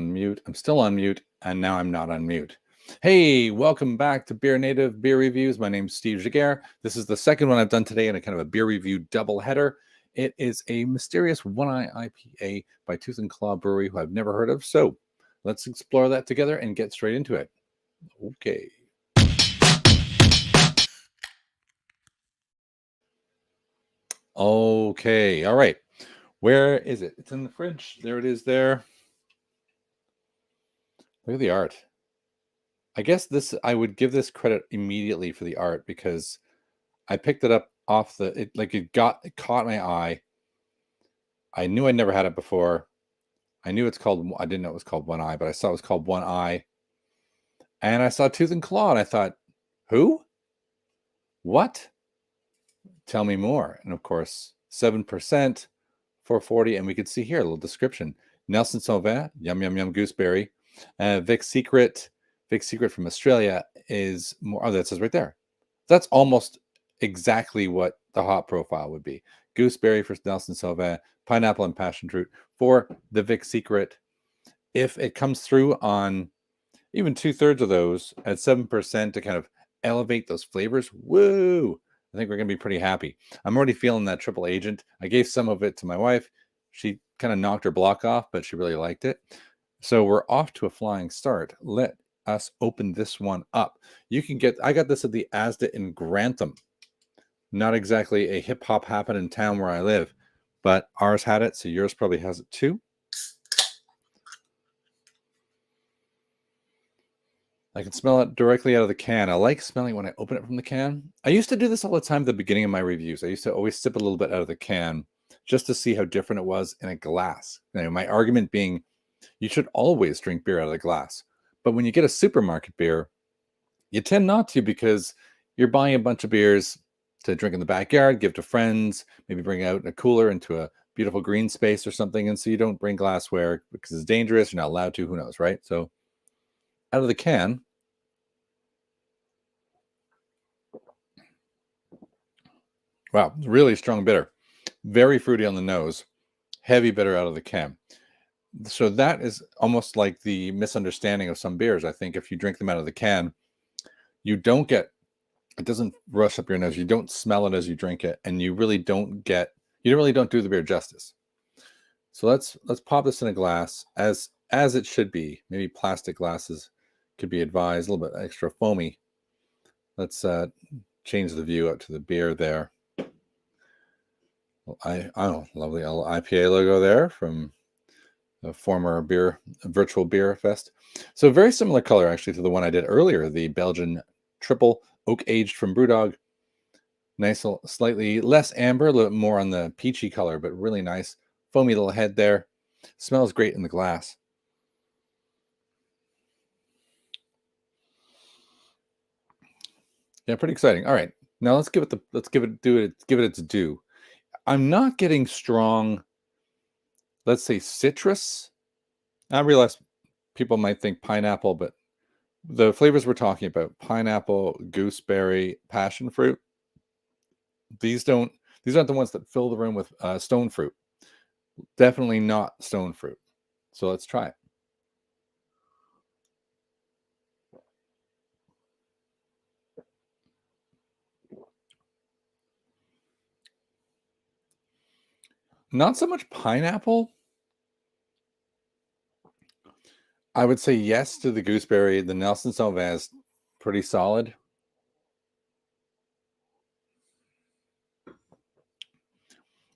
unmute. I'm still on mute, and now I'm not on mute. Hey, welcome back to BeerNative Beer Reviews. My name's Steve Jaguar. This is the second one I've done today in a kind of a beer review double header. It is a mysterious one-eye IPA by Tooth and Claw Brewery, who I've never heard of. So let's explore that together and get straight into it. Okay. Okay. All right. Where is it? It's in the fridge. There it is there. Look at the art. I guess I would give this credit immediately for the art because I picked it up off it caught my eye. I knew I never had it before. I didn't know it was called One Eye, but I saw it was called One Eye. And I saw Tooth and Claw and I thought, who? What? Tell me more. And of course, 7%, 440. And we could see here a little description. Nelson Sauvin, yum, yum, yum, gooseberry. Vic Secret from Australia is more. Oh, that says right there. That's almost exactly what the hop profile would be. Gooseberry for Nelson Sauvin, pineapple and passionfruit for the Vic Secret. If it comes through on even 2/3 of those at 7% to kind of elevate those flavors, woo! I think we're going to be pretty happy. I'm already feeling that triple agent. I gave some of it to my wife. She kind of knocked her block off, but she really liked it. So we're off to a flying start. Let us open this one up. I got this at the Asda in Grantham. Not exactly a hip hop happen in town where I live, but ours had it, so yours probably has it too. I can smell it directly out of the can. I like smelling it when I open it from the can. I used to do this all the time at the beginning of my reviews. I used to always sip a little bit out of the can just to see how different it was in a glass. My argument being, you should always drink beer out of the glass. But when you get a supermarket beer, you tend not to because you're buying a bunch of beers to drink in the backyard, give to friends, maybe bring out in a cooler into a beautiful green space or something. And so you don't bring glassware because it's dangerous. You're not allowed to, who knows, right? So out of the can. Wow, really strong bitter. Very fruity on the nose. Heavy bitter out of the can. So that is almost like the misunderstanding of some beers. I think if you drink them out of the can, it doesn't rush up your nose. You don't smell it as you drink it, and you really don't do the beer justice. So let's pop this in a glass as it should be. Maybe plastic glasses could be advised. A little bit extra foamy. Let's change the view up to the beer there. Lovely little IPA logo there from the former virtual beer fest. So very similar color actually to the one I did earlier, the Belgian triple oak aged from Brewdog. Nice, slightly less amber, a little more on the peachy color, but really nice. Foamy little head there. Smells great in the glass. Yeah, pretty exciting. All right, now let's give it its due. I'm not getting strong, let's say, citrus. I realize people might think pineapple, but the flavors we're talking about, pineapple, gooseberry, passion fruit, these aren't the ones that fill the room with stone fruit. Definitely not stone fruit. So let's try it. Not so much pineapple. I would say yes to the gooseberry. The Nelson Sauvin is pretty solid.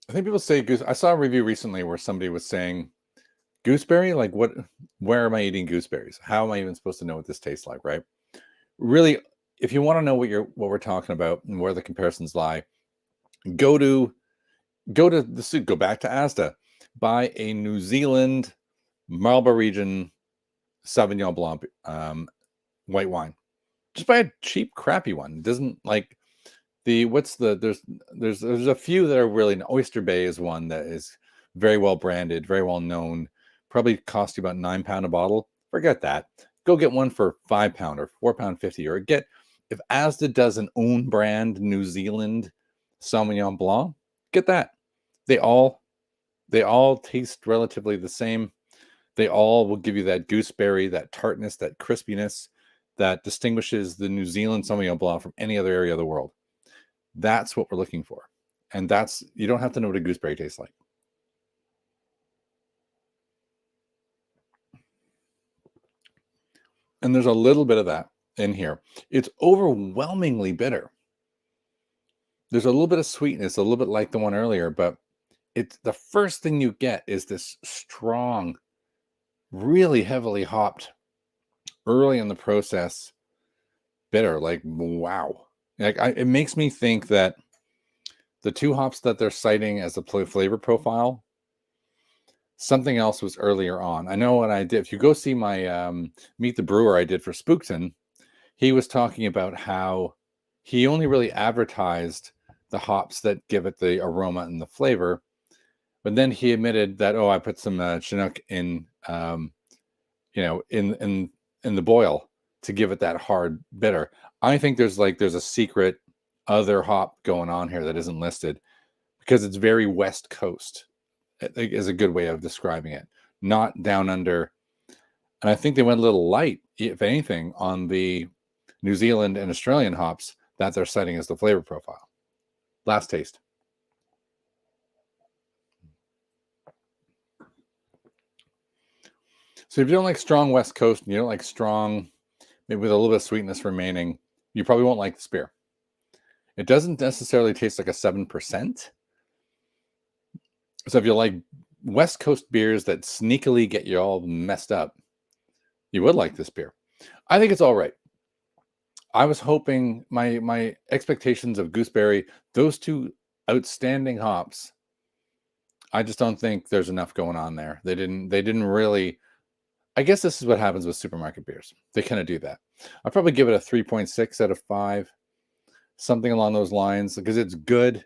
I think people say I saw a review recently where somebody was saying gooseberry, like where am I eating gooseberries? How am I even supposed to know what this tastes like, right? Really, if you want to know what we're talking about and where the comparisons lie, go back to Asda, buy a New Zealand Marlborough region Sauvignon Blanc white wine. Just buy a cheap, crappy one. It doesn't like there's a few that are really. Oyster Bay is one that is very well branded, very well known. Probably cost you about £9 a bottle. Forget that. Go get one for £5 or £4.50, or if Asda does an own brand New Zealand Sauvignon Blanc, get that. They all taste relatively the same. They all will give you that gooseberry, that tartness, that crispiness that distinguishes the New Zealand Sauvignon Blanc from any other area of the world. That's what we're looking for. And you don't have to know what a gooseberry tastes like. And there's a little bit of that in here. It's overwhelmingly bitter. There's a little bit of sweetness, a little bit like the one earlier, but it's the first thing you get is this strong, really heavily hopped, early in the process bitter. Like, wow. Like it makes me think that the 2 hops that they're citing as a flavor profile, something else was earlier on. I know what I did. If you go see my Meet the Brewer I did for Spookton, he was talking about how he only really advertised the hops that give it the aroma and the flavor. But then he admitted that, I put some Chinook in, in the boil to give it that hard bitter. I think there's a secret other hop going on here that isn't listed because it's very West Coast. I think is a good way of describing it. Not down under. And I think they went a little light, if anything, on the New Zealand and Australian hops that they're citing as the flavor profile. Last taste. So if you don't like strong West Coast and you don't like strong, maybe with a little bit of sweetness remaining, you probably won't like this beer. It doesn't necessarily taste like a 7%. So if you like West Coast beers that sneakily get you all messed up, you would like this beer. I think it's all right. I was hoping my expectations of gooseberry, those 2 outstanding hops, I just don't think there's enough going on there. They didn't really. I guess this is what happens with supermarket beers. They kind of do that. I'd probably give it a 3.6 out of 5, something along those lines, because it's good.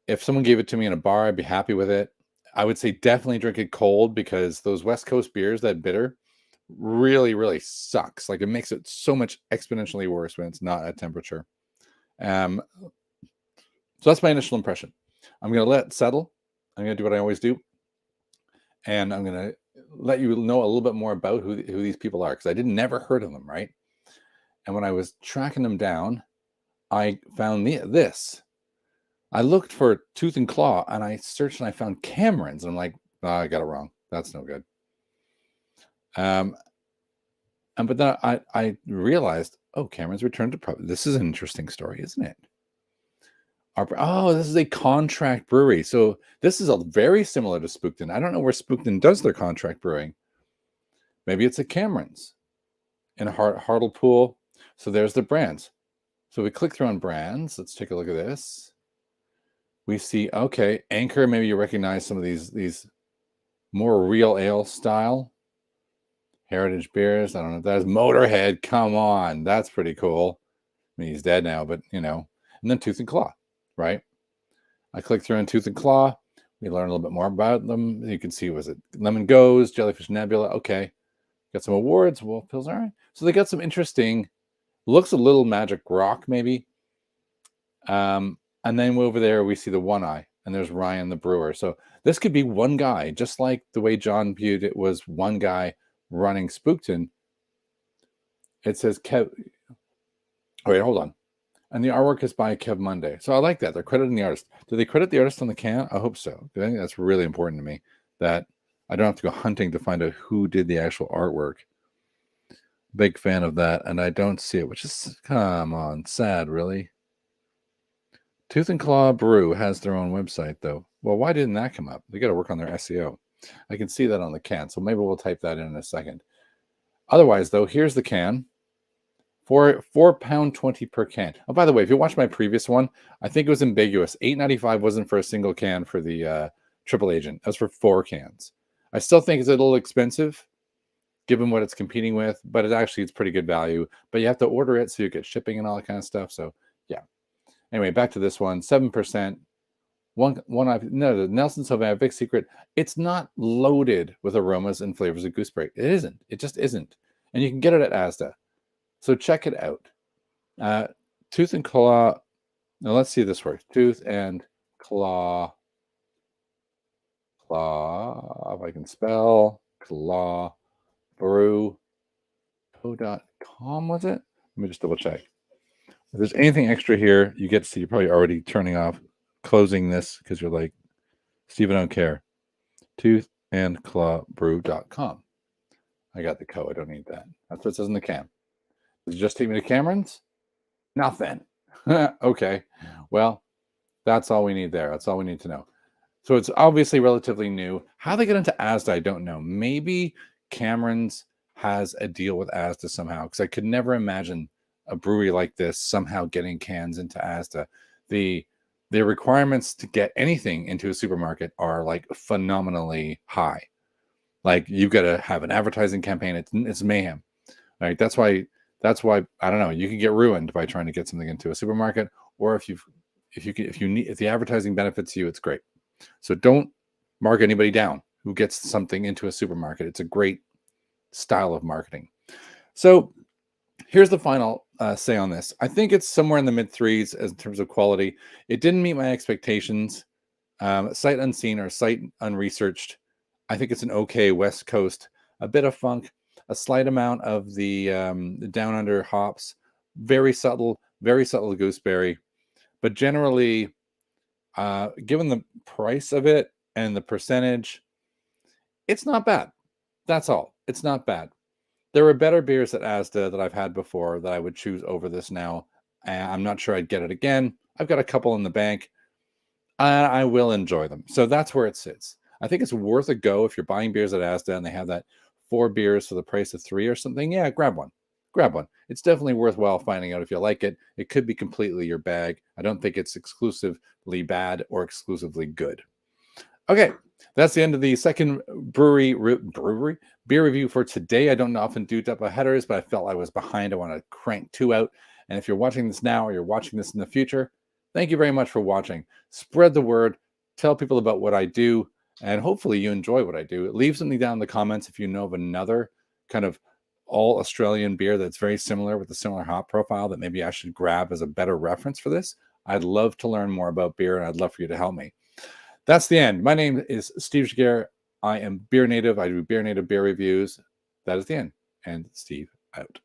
If someone gave it to me in a bar, I'd be happy with it. I would say definitely drink it cold because those West Coast beers, that bitter, really, really sucks. Like it makes it so much exponentially worse when it's not at temperature. So that's my initial impression. I'm going to let it settle. I'm going to do what I always do. And I'm going to let you know a little bit more about who these people are, because I never heard of them, right? And when I was tracking them down, I found this. I looked for Tooth and Claw, and I searched, and I found Cameron's. And I'm like, I got it wrong. That's no good. But then I realized, Cameron's returned to pro. This is an interesting story, isn't it? This is a contract brewery. So this is very similar to Spookton. I don't know where Spookton does their contract brewing. Maybe it's at Cameron's in Hartlepool. So there's the brands. So we click through on brands. Let's take a look at this. We see, Anchor. Maybe you recognize some of these more real ale style heritage beers. I don't know if that is. Motorhead. Come on, that's pretty cool. I mean, he's dead now, but and then Tooth and Claw, right? I click through on Tooth and Claw. We learn a little bit more about them. You can see, was it Lemon Goes, Jellyfish Nebula? Okay, got some awards. Wolf Pills, all right. So they got some interesting. Looks a little Magic Rock, maybe. And then over there we see the One Eye, and there's Ryan the brewer. So this could be one guy, just like the way John viewed it was one guy running Spookton. It says Kev. Oh, wait, hold on. And the artwork is by Kev Munday. So I like that. They're crediting the artist. Do they credit the artist on the can? I hope so. I think that's really important to me, that I don't have to go hunting to find out who did the actual artwork. Big fan of that. And I don't see it, which is, come on, sad, really. Tooth and Claw Brew has their own website, though. Well, why didn't that come up? They got to work on their SEO. I can see that on the can, so maybe we'll type that in a second. Otherwise, though, here's the can. £4.20 per can. Oh, by the way, if you watch my previous one, I think it was ambiguous. $8.95 wasn't for a single can for the Triple Agent. That was for 4 cans. I still think it's a little expensive, given what it's competing with, but it's pretty good value. But you have to order it, so you get shipping and all that kind of stuff. So, yeah. Anyway, back to this one. 7%. The Nelson Sauvin, big secret. It's not loaded with aromas and flavors of gooseberry. It isn't. It just isn't. And you can get it at Asda. So check it out. Tooth and Claw. Now let's see if this works. Tooth and Claw Claw, if I can spell, Claw Brew co.com, was it? Let me just double check. If there's anything extra here, you get to see you're probably already turning off, closing this because you're like, Steve, I don't care. Toothandclawbrew.com. I got the co. I don't need that. That's what it says in the can. Does it just take me to Cameron's? Nothing. Okay. Well, that's all we need there. That's all we need to know. So it's obviously relatively new. How they get into Asda, I don't know. Maybe Cameron's has a deal with Asda somehow, because I could never imagine a brewery like this somehow getting cans into Asda. The requirements to get anything into a supermarket are like phenomenally high. Like you've got to have an advertising campaign. It's mayhem. Right? That's why I don't know. You can get ruined by trying to get something into a supermarket, or if the advertising benefits you, it's great. So don't mark anybody down who gets something into a supermarket. It's a great style of marketing. So here's the final say on this. I think it's somewhere in the mid threes in terms of quality. It didn't meet my expectations. Sight unseen or sight unresearched. I think it's an okay West Coast. A bit of funk, a slight amount of the down under hops, very subtle gooseberry, but generally, given the price of it and the percentage, it's not bad. That's all. It's not bad. There were better beers at Asda that I've had before that I would choose over this now. I'm not sure I'd get it again. I've got a couple in the bank. I will enjoy them. So that's where it sits. I think it's worth a go if you're buying beers at Asda and they have that 4 beers for the price of 3 or something. Yeah, grab one. Grab one. It's definitely worthwhile finding out if you like it. It could be completely your bag. I don't think it's exclusively bad or exclusively good. Okay, that's the end of the second brewery beer review for today. I don't often do double headers, but I felt I was behind. I want to crank 2 out. And if you're watching this now or you're watching this in the future, thank you very much for watching. Spread the word. Tell people about what I do. And hopefully you enjoy what I do. Leave something down in the comments if you know of another kind of all Australian beer that's very similar with a similar hop profile that maybe I should grab as a better reference for this. I'd love to learn more about beer, and I'd love for you to help me. That's the end. My name is Steve Giguere. I am BeerNative. I do BeerNative beer reviews. That is the end. And Steve out.